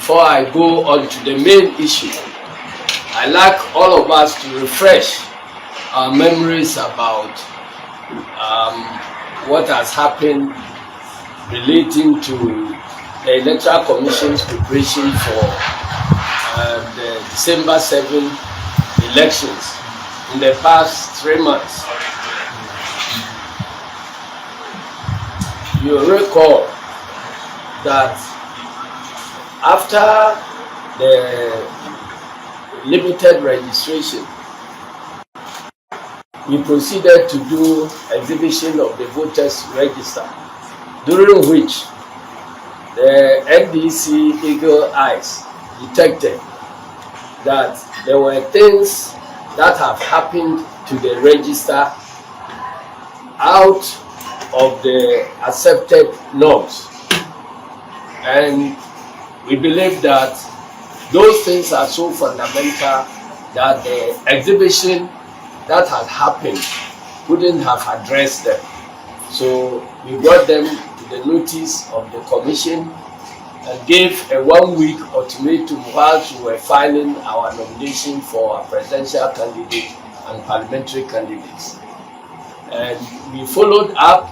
before I go on to the main issue, I'd like all of us to refresh our memories about what has happened relating to the Electoral Commission's preparation for the December 7 elections in the past 3 months. You recall that after the limited registration, we proceeded to do exhibition of the voters register, during which the NDC Eagle Eyes detected that there were things that have happened to the register out of the accepted norms, and we believe that those things are so fundamental that the exhibition that had happened couldn't have addressed them. So we brought them to the notice of the Commission and gave a 1-week ultimatum whilst we were filing our nomination for our presidential candidate and parliamentary candidates. And we followed up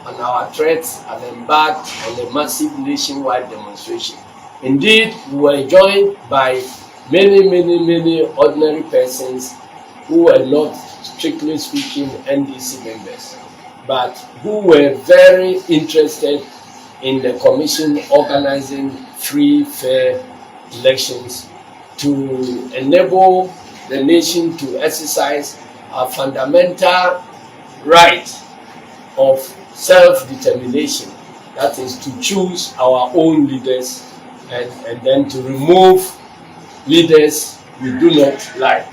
on our threats and embarked on a massive nationwide demonstration. Indeed, we were joined by many ordinary persons who were not, strictly speaking, NDC members, but who were very interested in the Commission organizing free, fair elections to enable the nation to exercise our fundamental right of self-determination, that is to choose our own leaders and then to remove leaders we do not like.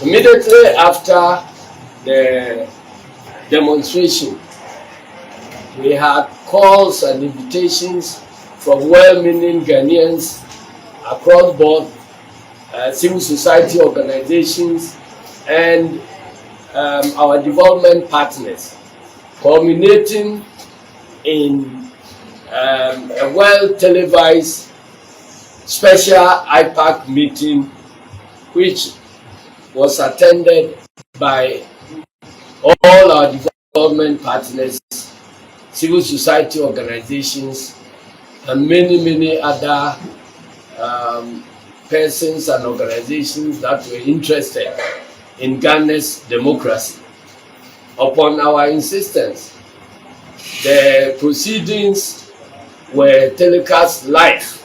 Immediately after the demonstration, we had calls and invitations from well-meaning Ghanaians across board, civil society organizations, and our development partners, culminating in a well-televised special IPAC meeting, which was attended by all our development partners, civil society organizations, and many other persons and organizations that were interested in Ghana's democracy. Upon our insistence, the proceedings were telecast live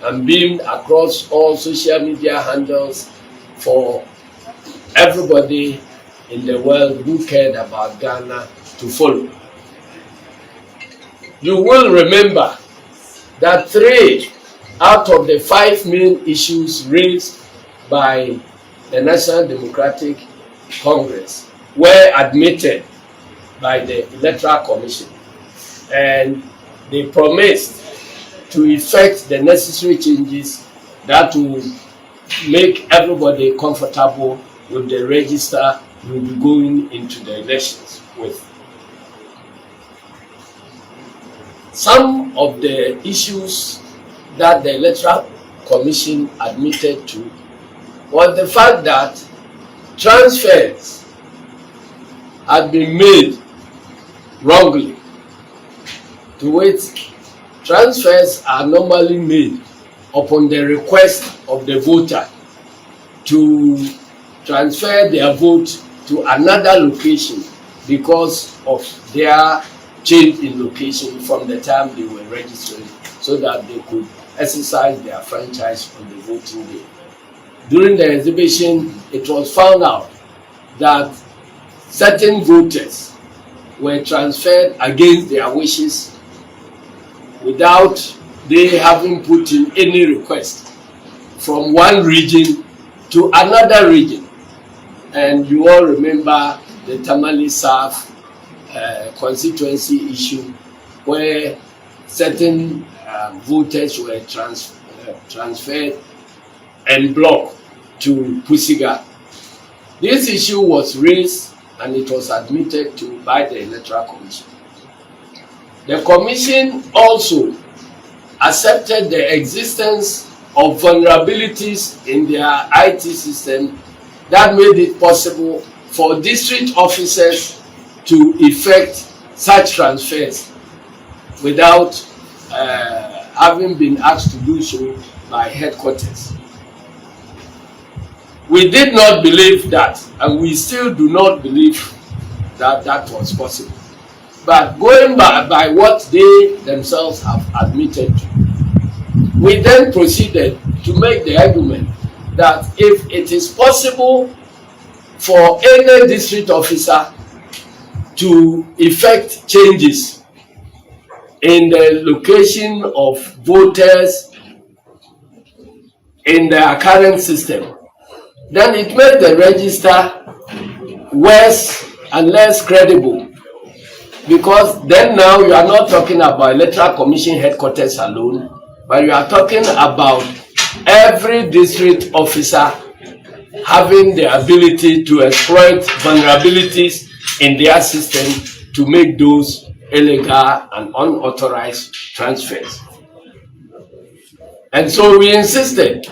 and beamed across all social media handles for everybody in the world who cared about Ghana to follow. You will remember that 3 out of the 5 main issues raised by the National Democratic Congress were admitted by the Electoral Commission, and they promised to effect the necessary changes that will make everybody comfortable with the register we'll be going into the elections with. Some of the issues that the Electoral Commission admitted to was the fact that transfers had been made wrongly, to which transfers are normally made upon the request of the voter to transfer their vote to another location because of their change in location from the time they were registering, so that they could exercise their franchise on the voting day. During the exhibition, it was found out that certain voters were transferred against their wishes without they having put in any request from one region to another region. And you all remember the Tamale South constituency issue, where certain voters were transferred en bloc to Pusiga. This issue was raised and it was admitted to by the Electoral Commission. The Commission also accepted the existence of vulnerabilities in their IT system that made it possible for district officers to effect such transfers without having been asked to do so by headquarters. We did not believe that, and we still do not believe that that was possible. But going by what they themselves have admitted to, we then proceeded to make the argument that if it is possible for any district officer to effect changes in the location of voters in their current system, then it made the register worse and less credible, because then now you are not talking about Electoral Commission headquarters alone, but you are talking about every district officer having the ability to exploit vulnerabilities in their system to make those illegal and unauthorized transfers. And so we insisted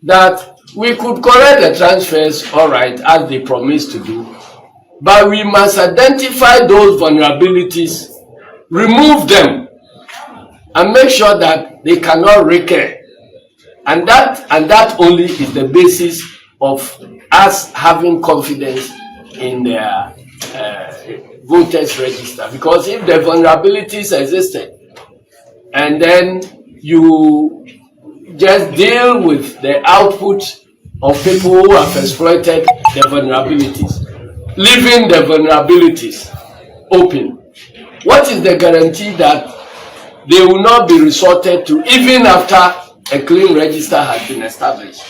that we could correct the transfers, all right, as they promised to do, but we must identify those vulnerabilities, remove them, and make sure that they cannot recur. And that only is the basis of us having confidence in their voters register. Because if the vulnerabilities existed, and then you just deal with the output of people who have exploited the vulnerabilities, leaving the vulnerabilities open, what is the guarantee that they will not be resorted to even after a clean register has been established?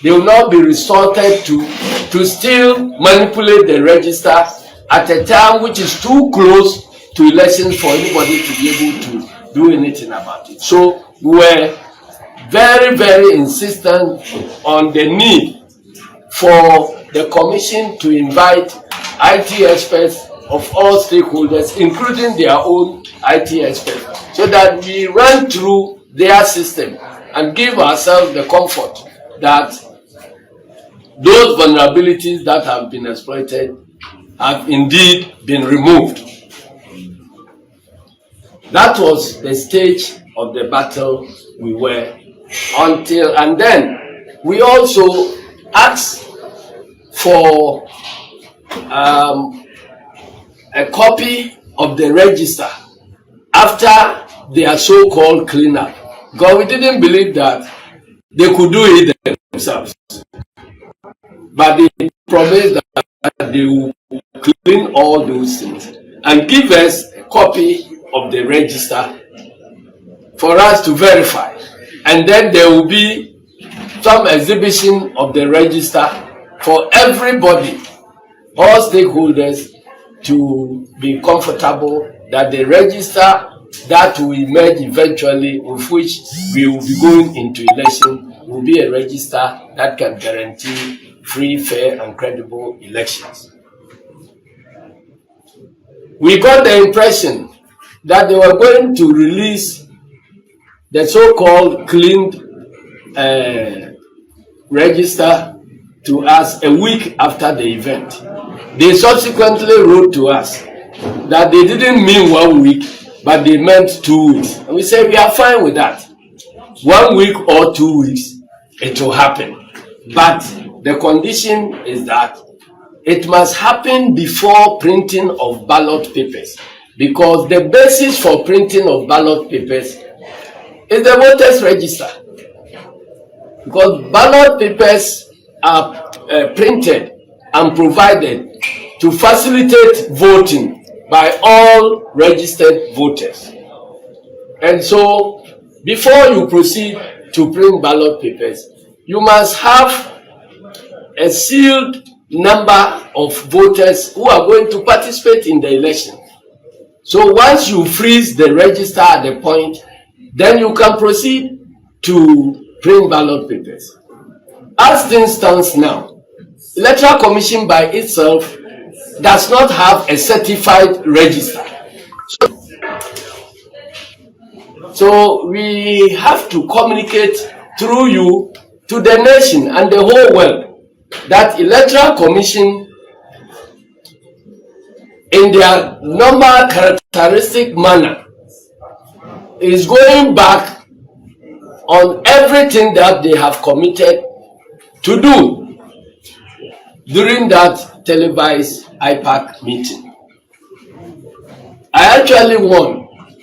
They will not be resorted to still manipulate the register at a time which is too close to elections for anybody to be able to do anything about it. So we were very, very insistent on the need for the Commission to invite IT experts of all stakeholders, including their own IT experts, so that we run through their system and give ourselves the comfort that those vulnerabilities that have been exploited have indeed been removed. That was the stage of the battle we were until, and then we also asked for a copy of the register after their so-called cleanup, because we didn't believe that they could do it themselves. But they promised that they will clean all those things and give us a copy of the register for us to verify. And then there will be some exhibition of the register for everybody, all stakeholders, to be comfortable that the register that will emerge eventually, with which we will be going into election, will be a register that can guarantee free, fair, and credible elections. We got the impression that they were going to release the so-called cleaned register to us a week after the event. They subsequently wrote to us that they didn't mean 1 week, but they meant 2 weeks. And we said we are fine with that. 1 week or 2 weeks, it will happen. But the condition is that it must happen before printing of ballot papers, because the basis for printing of ballot papers is the voters register. Because ballot papers are printed and provided to facilitate voting by all registered voters. And so, before you proceed to print ballot papers, you must have a sealed number of voters who are going to participate in the election. So once you freeze the register at the point, then you can proceed to print ballot papers. As things stands now, Electoral Commission by itself does not have a certified register. So So we have to communicate through you to the nation and the whole world that Electoral Commission, in their normal characteristic manner, is going back on everything that they have committed to do during that televised IPAC meeting. I actually warned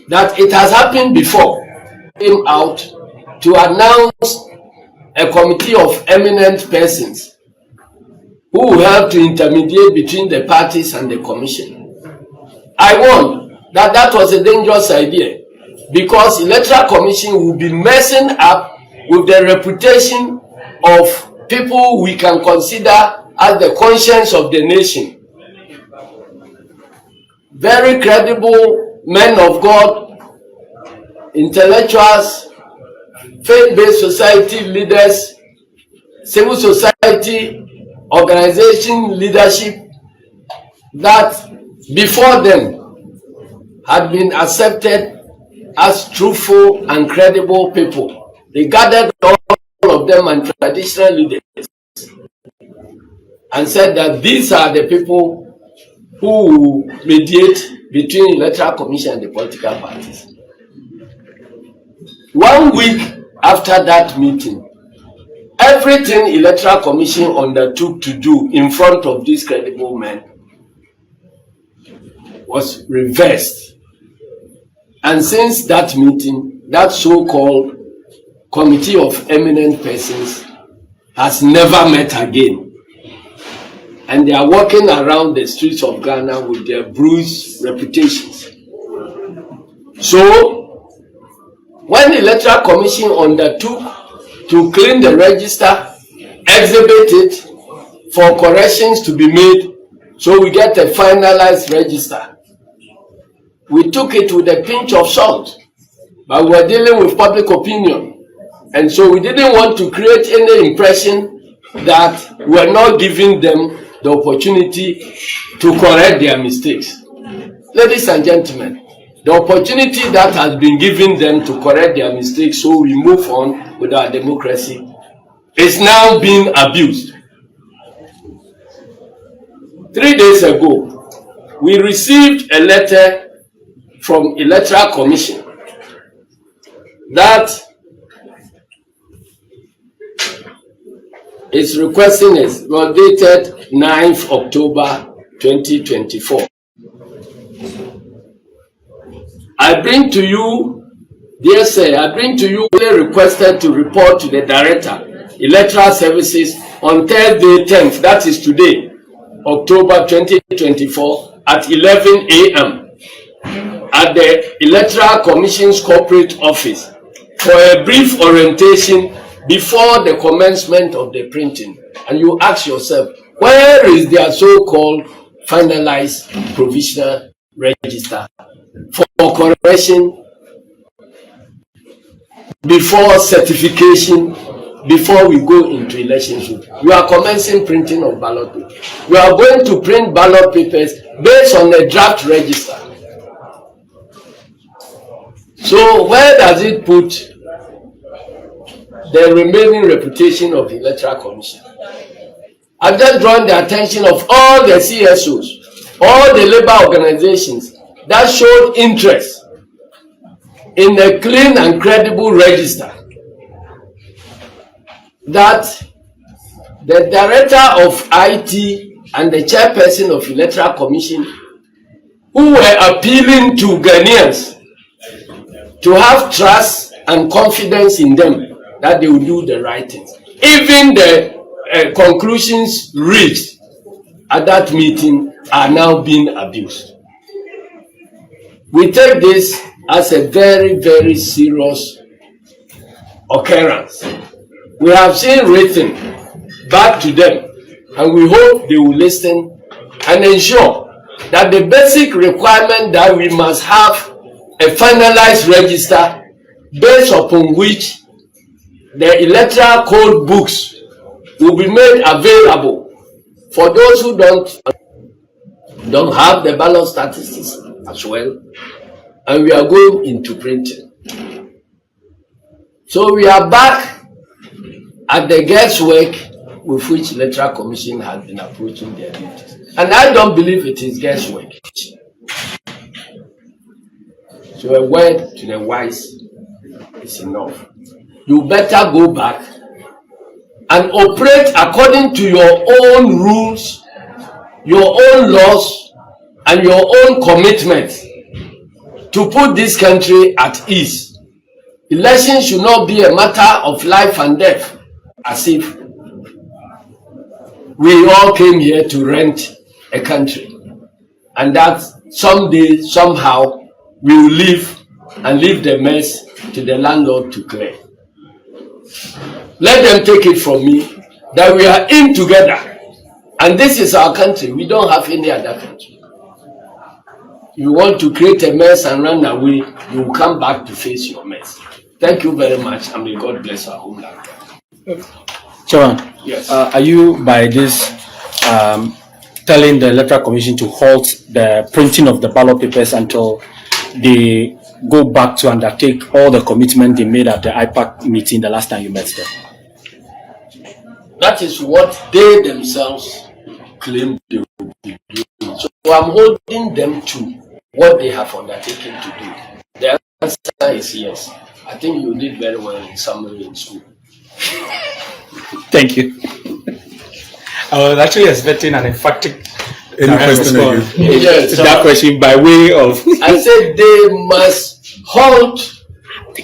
that it has happened before. Came out to announce a committee of eminent persons who will help to intermediate between the parties and the commission. I warned that that was a dangerous idea because Electoral Commission will be messing up with the reputation of people we can consider as the conscience of the nation. Very credible men of God, intellectuals, faith-based society leaders, civil society organization leadership that before them had been accepted as truthful and credible people. They gathered all of them and traditional leaders and said that these are the people who mediate between Electoral Commission and the political parties. 1 week after that meeting, everything Electoral Commission undertook to do in front of these credible men was reversed. And since that meeting, that so-called committee of eminent persons has never met again. And they are walking around the streets of Ghana with their bruised reputations. So, when the Electoral Commission undertook to clean the register, exhibit it for corrections to be made, so we get a finalized register, we took it with a pinch of salt, but we were dealing with public opinion. And so we didn't want to create any impression that we are not giving them the opportunity to correct their mistakes. Ladies and gentlemen, the opportunity that has been given them to correct their mistakes so we move on with our democracy is now being abused. 3 days ago, we received a letter from Electoral Commission that is requesting is dated 9th October 2024. I bring to you, dear sir, I bring to you requested to report to the Director, Electoral Services on Thursday 10th, that is today, October 2024 at 11 a.m. at the Electoral Commission's corporate office for a brief orientation before the commencement of the printing. And you ask yourself, where is their so-called finalized provisional register for correction, before certification, before we go into elections? We are commencing printing of ballot papers. We are going to print ballot papers based on the draft register. So where does it put the remaining reputation of the Electoral Commission? I've just drawn the attention of all the CSOs, all the labor organizations that showed interest in a clean and credible register, that the Director of IT and the Chairperson of Electoral Commission, who were appealing to Ghanaians to have trust and confidence in them, that they will do the right things. Even the conclusions reached at that meeting are now being abused. We take this as a very, very serious occurrence. We have seen written back to them, and we hope they will listen and ensure that the basic requirement that we must have a finalized register based upon which the electoral code books will be made available for those who don't have the ballot statistics as well, and we are going into printing. So we are back at the guesswork with which Electoral Commission has been approaching their duties. And I don't believe it is guesswork. So a word to the wise is enough. You better go back and operate according to your own rules, your own laws, and your own commitments to put this country at ease. Election should not be a matter of life and death, as if we all came here to rent a country, and that someday, somehow, we will leave and leave the mess to the landlord to clear. Let them take it from me that we are in together, and this is our country. We don't have any other country. You want to create a mess and run away, you will come back to face your mess. Thank you very much, and may God bless our homeland. Chairman, yes. Are you by this telling the Electoral Commission to halt the printing of the ballot papers until they go back to undertake all the commitment they made at the IPAC meeting the last time you met them? That is what they themselves claim they will be doing. So I'm holding them to what they have undertaken to do. The answer is yes. I think you did very well in summary in school. Thank you. I was actually expecting an emphatic question yes, that question by way of I said they must halt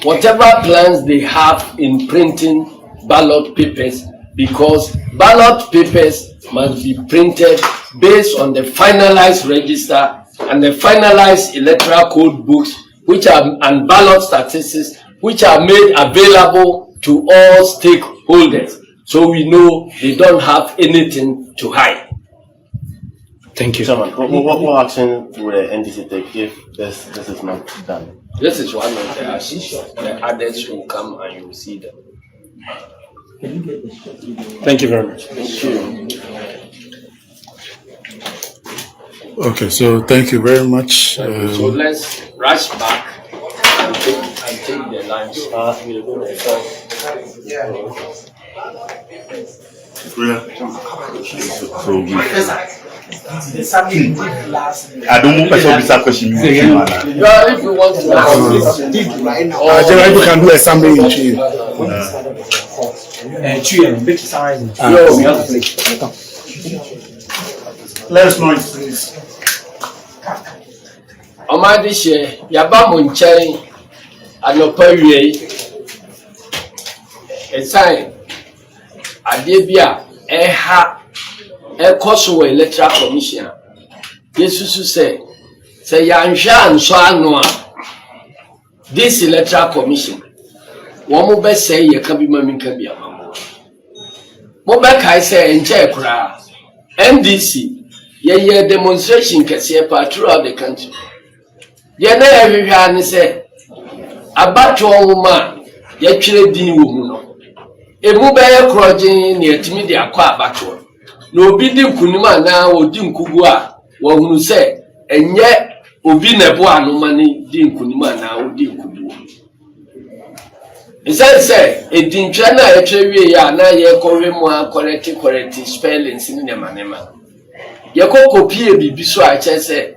whatever plans they have in printing ballot papers, because ballot papers must be printed based on the finalized register and the finalized electoral code books, which are and ballot statistics, which are made available to all stakeholders, so we know they don't have anything to hide. Thank you. Chairman, what action will the NDC take if this is not done? This is one of the actions. The others will come and you will see them. Thank you very much. Thank you. Okay, so thank you very much. So let's rush back and take the lunch. I don't want to question. Yeah, if you want to General, you can do a summary in Chi. Let us know it, please. Omadi she yaba mo nchen anopa wie esan ade bia eha ekoso Electoral Commission yesusu say yanhwa anso ano a this Electoral Commission wo mo be say ye ka bi maminka bia mo be kai say enche kura NDC ye demonstration kese pa throughout the country. Ye na ehwehwa ne se abato nwoma ye twere din wo mu no emu be ye krojin ne atimi de akwa abato na obi di nkunima na odi nkugu a wo hunu se enye obi na bo anoma ne di nkunima na odi nkugu se edintwa na ye twere wie ya na ye kowe mu a correct spellings ni nema ye kokopie bibi so a chese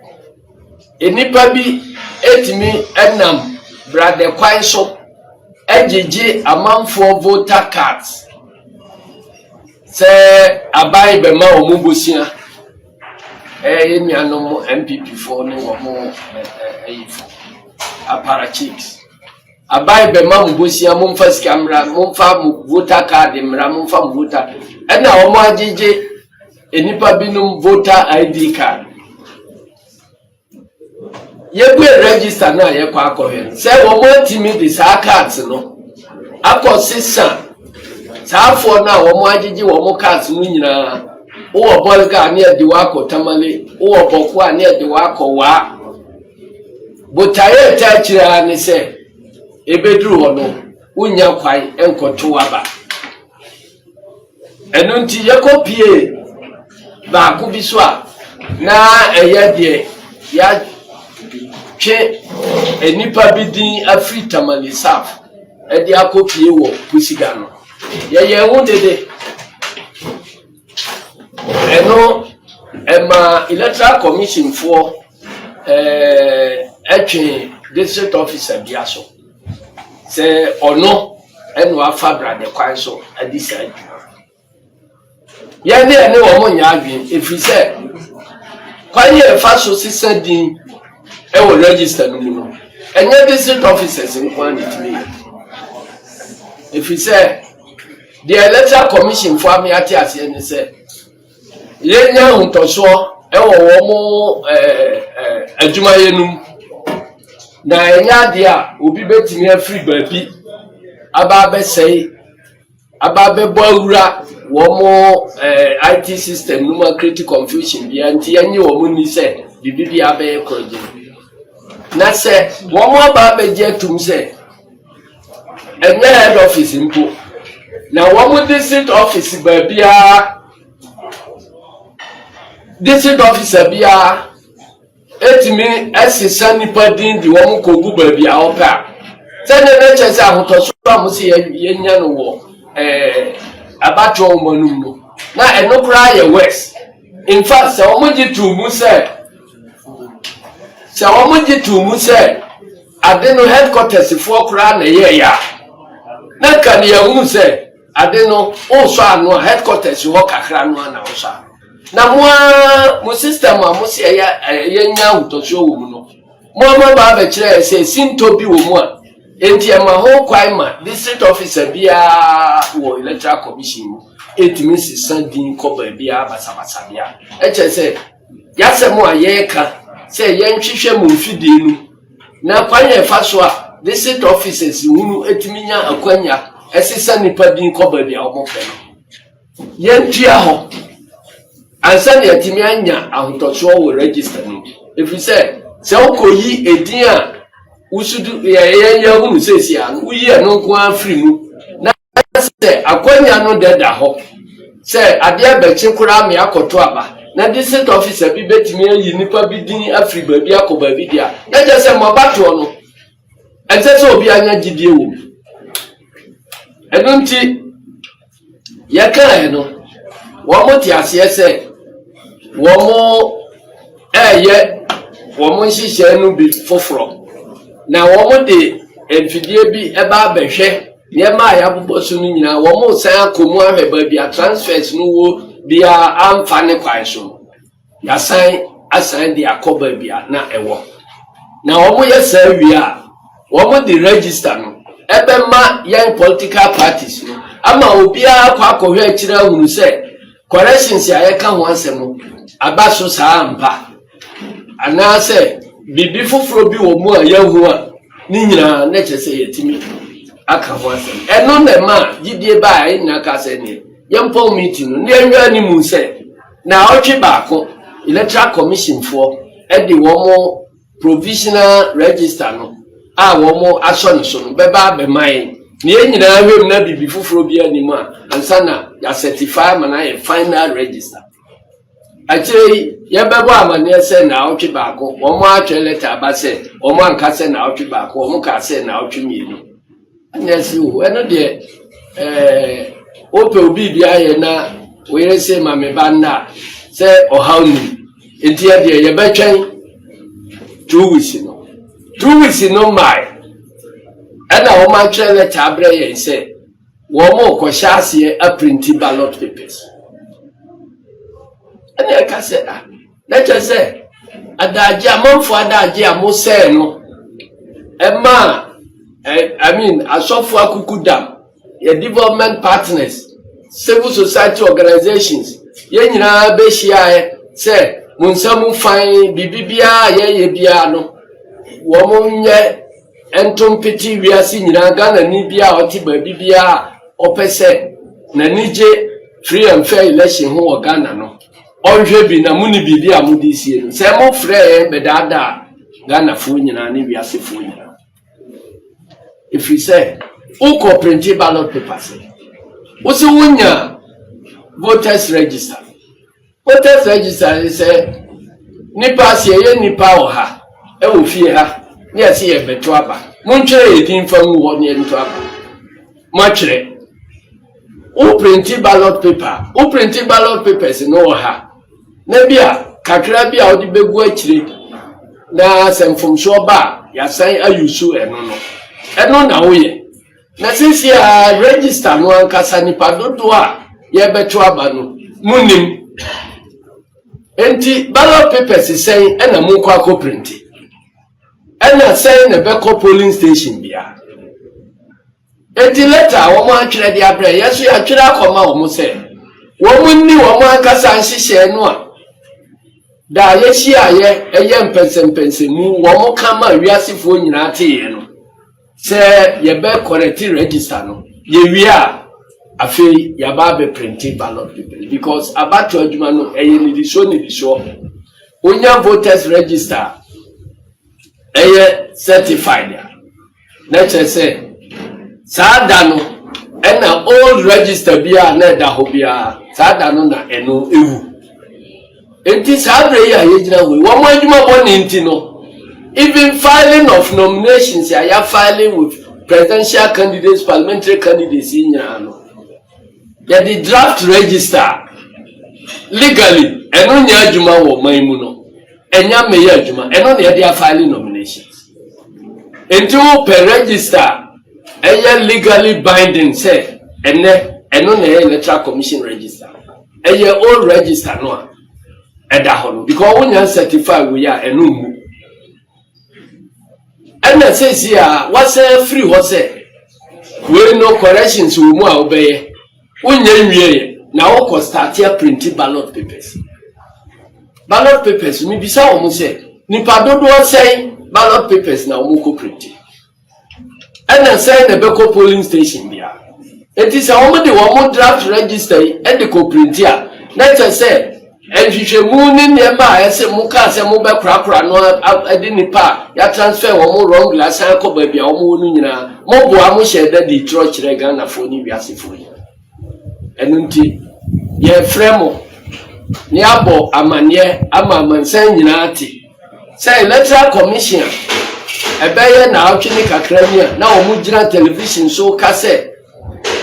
enipa bi etimi enam brade kwan so ejeje amanfo voter cards se abai be ma omubosia emianom MPP4 ne wo mo ayifo aparachiks abai be ma omubosia momfa skamra momfa voter card mra momfa voter ena wo mo ajeje enipa binum voter ID card ye register na ye kwa akohwe se wo mo timi di sa cards no akosisa saafo na wo mo agigi wo mo cards no nyina wo bolga na de wa akotamale wo boku na de wa akowa botaye ta kira ne se ebeduru ho no unya kwai enkoto aba enu nti ye kopie ba ku bi so a na eye de ya che enipa bidin Afrita Malisaf edi akopie wo kusiga no ye hu dede eno ema Electoral Commission for etwe district officer biaso se ono eno afabra de kwan so adi sai ye ne ene wo mo nya adwen efise kwan ye fa so sisa din e wo register no mu no enye district officers in kwan itimi efise the Electoral Commission for me ati ase ne se ye nya huntoso e wo mo adwuma yenum na enya de a obi betimi afri baabi aba be sei aba be bo awura wo mo IT system no create confusion bi anti enye wo ni se bibi abe kroje na se wo mo aba be je tum se enye head office mpo na wo mo district office baabi a district officer bia etimi asisa nipa din di wo mo kogu baabi a opa sene na chese ahotoso amusi ye nya no wo abatwo manum no na enokra ye west in fact se wo mo gitu mu se ade no headquarters for kra na ye ya na kan ye hu se ade no o so anu headquarters ho kakra no na o so na mo system amusi ye nya ahotoso wo mu no mo ma ba be kire se sinto bi wo mu a enti ema ho kwai ma district officer bia wo Electoral Commission etimi sisandin ko ba bia basabasa bia eche se yasemo ayeka se yentwehwe mu mfidi nu na kwanye fa so a district officers hunu etimi nya akwanya esisa nipa din ko ba bia omofe yentua ho ansa ne etimi anya ahotoso wo register nu efise se okoyi edin a usudu ya hunu sesi an uyi eno ko afri mu na se akwanya no deda ho se ade abachi kura me akoto aba na district officer bi betimi ayi nipa bi din afri ba bi akoba bi dia na je se mo bato no ense se obi anya gidie wo eno nti ya kan eno wo mo ti ase se wo mo wo mo nhihye no bi foforo na wo mo de enfidie bi eba behwe ye ma ya bubosu no nyina wo mo san akomu ahwe ba bia transfers no wo bia amfa ne kwan so ya san asan de akoba bia na ewo na wo mo ye sa wi a wo mo de register no ebe ma yan political parties no ama obi akwa akohwe akira hunu se corrections ya ka ho asem abaso sa ampa ana se bibi foforo bi wo mu a yahu a ni nyina na chese yetimi aka ho asem eno na ma gidie ba ai na ka se ne yempo meeting no ne anwa ni mu se na otwe baako Electoral Commission for edi wo mo provisional register no a wo mo aso ne so no beba be mai ne nyina hwem na bibi foforo bi animu a ansa na ya certify mana ye final register actually ya bebo amane se na otwe baako wo mo atwe letter ba se wo mo anka se na otwe baako wo mo ka se na otwe mienu anesi wo eno de ope obi bia ye na we se ma me ba na se ohawni enti ya de ye betwen 2 weeks no mai ana wo ma atwe letter abre ye se wo mo ko hyase a print ballot papers and I can say that. Let us say, Adaji amonfo adaji amose no. I mean, asofu akuku dam, your development partners, civil society organizations, ye nyina be hia say, munsamu fine bibibia ye bia no. Wo mo nye entompeti wiase nyina Ghana ni bia oti ba bibia opese na nije free and fair election ho Ghana no. Onhwe bi na muni bibi amudi sie no se mo frɛ be dada Ghana fo nyina ne wiase fo nyina if you say uko print ballot papers o se wonya voters register is nipa sie ye nipa oha e wo fie ha ne ase ye beto aba mo ntwere edin fa mu ho ne ento aba Machre. Who printed ballot paper? Who printed ballot papers in Oha? Nebia, Kakrabia, or the Beguachri. Na sem from Shoba, ya say ayusu enono. Eno na oye. Na since ya register no ankasa nipa dodo a ye beto abano. Munim. Enti ballot papers say ena mu kwa ko print. Ena say na beko polling station bia. Enti letter wo mo atwere dia bre yeso ya twere akoma wo mo say. Wo munni wo mo ankasa nhihye no a da yeshi aye eye mpensempense mu wo mo kama wiasefo nyina teye no se ye be correct register no ye wi a afi ya ba be print ballot paper because about adwuma no eye ni so onya voters register eye certified ya na chese sada no ena old register bia na da ho bia sada no na eno ewu. Enti sabre ya yejina we wo mo adwuma boni nti no even filing of nominations ya filing with presidential candidates, parliamentary candidates in no ya the draft register legally eno nya adwuma wo man mu no enya me ya adwuma eno na ya filing nominations enti wo per register enya legally binding say eno na Electoral Commission register enya all register no because when you certify we are enu and that says here what's a free what's we no corrections we mu obey when you now we start here printing ballot papers me bisa omo say nipa dodo say ballot papers na omo ko print and then say na beko polling station bia it is omo de omo draft register and the ko print here na say and you muni nearby, I said, Muka, and Muba Crapra, no, I didn't pa, ya transfer one more wrong glass, I could be a moonina, Mobo Amusha, that the church regana for Nibiasifu. And unti, ye fremo, Niabo, Amanye, Amaman, Sanati. Say, Electoral Commission, a bayer now, Chinica Cremia, now Mujina television, so cassette.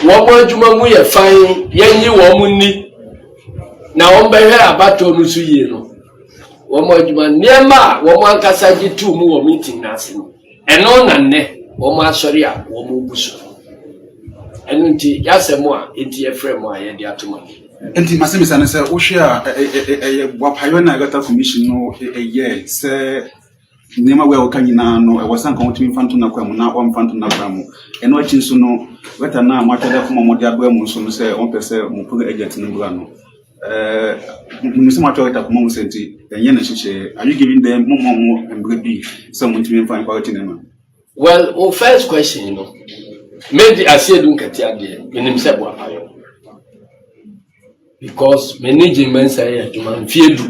One more Jumamu, fine, Yenny Womuni. Na ombe he abato nusu ye no wo mo adwuma niema wo mo ankasa gi tu mu wo meeting na ase no eno na nne wo mo asori a wo mo buso eno nti yasemo a enti efrem a ye di atoma enti masemisa ne se wo hwe a wapayo na Electoral Commission no ye se niema we wo kanyina no e wasan kan otimi fanto na kwamu na o mfanto na kwamu eno achi nso no weta na amachade kuma mo dia do amu nso no se on pese mo puga agent no bua no Munisema toka kuma musenti yena chiche are you giving them more and some to find quality name? Well, first question, you know, maybe Asiedu Nketia Ndc in himself wapayo because management say adwuma fiedu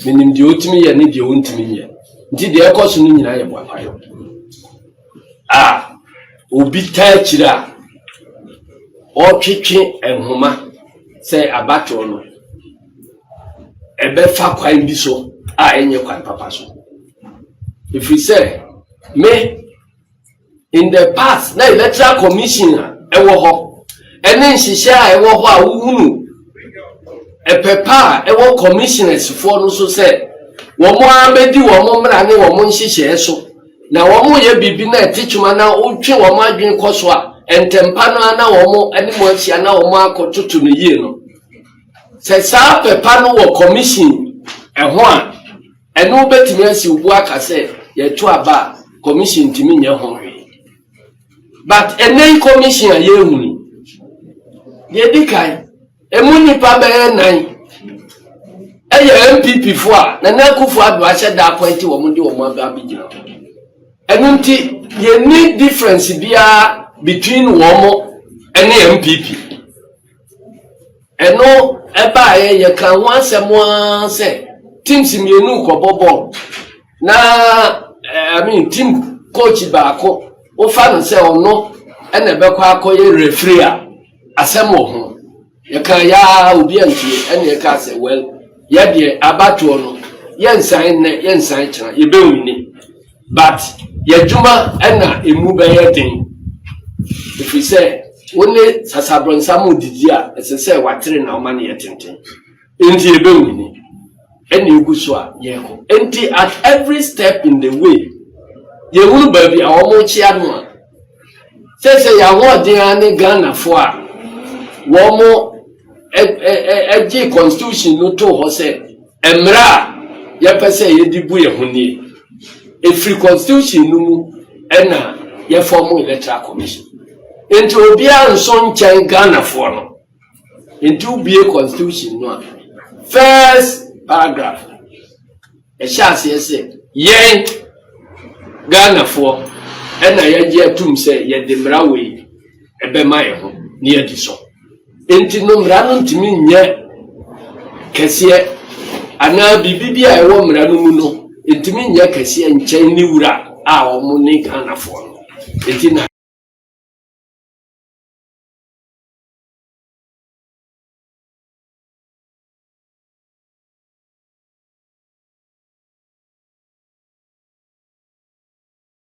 menim di otimi ye ne di ontimi ye nti de ekoso no nyina ye wapayo obi taachira o twetwe enhoma say abato no ebe fa kwan bi so enye kwan papa so if we say me in the past na Electoral Commission ewo ho ene nhihia ewo ho a wuhunu epepa ewo commissioners for no so say wo mo abedi wo mo mra ne wo mo nhihia so na wo mo ye bibi na etitwuma na otwe wo mo adwen koso a entempa no na wo mo ani mo achia na wo mo akototo no yie no se sa pepa no wo commission eho a eno betimi asi ubu aka se ye to aba commission timi nye ho hwe but ene commission ye huni ye dikai emuni pa be nan eye MPP fo a na nakufu adu a che da appoint wo mo de wo mo aba bigina eno nti ye need difference bia between womo and MPP. Eno eba ye kan wan semwa se teams mienu ko bobo na I mean team coach baako o fa no se ono ene be kwa akoye referee a asem wo ho ye kan ya obi antie ene ye ka se well ye de abato no ye nsan kira ye be wini but ye djuma ena emu be ye den if we say only Sasabronsamu Didia, as I say, what train our money attending. Inti ebewini, eni uguswa yeko. Inti at every step in the way, ye will baby our mochi adma. Say ya wodi ane Ghana for womo eji constitution no to ho say emra ye pese ye dibu ye huni. A free constitution no ena ye form electoral commission. Inti obia nso nchen Ghana for no. Inti ubie constitution no. First paragraph. A chance say yen Ghana for ena ye atum say ye de mra we ebe maye ho ne ye di so. Enti no mra no ntimi nye kese ana bibibia e wo mra no mu no ntimi nye kese nchen ni wura a omo ne Ghana for no. Enti na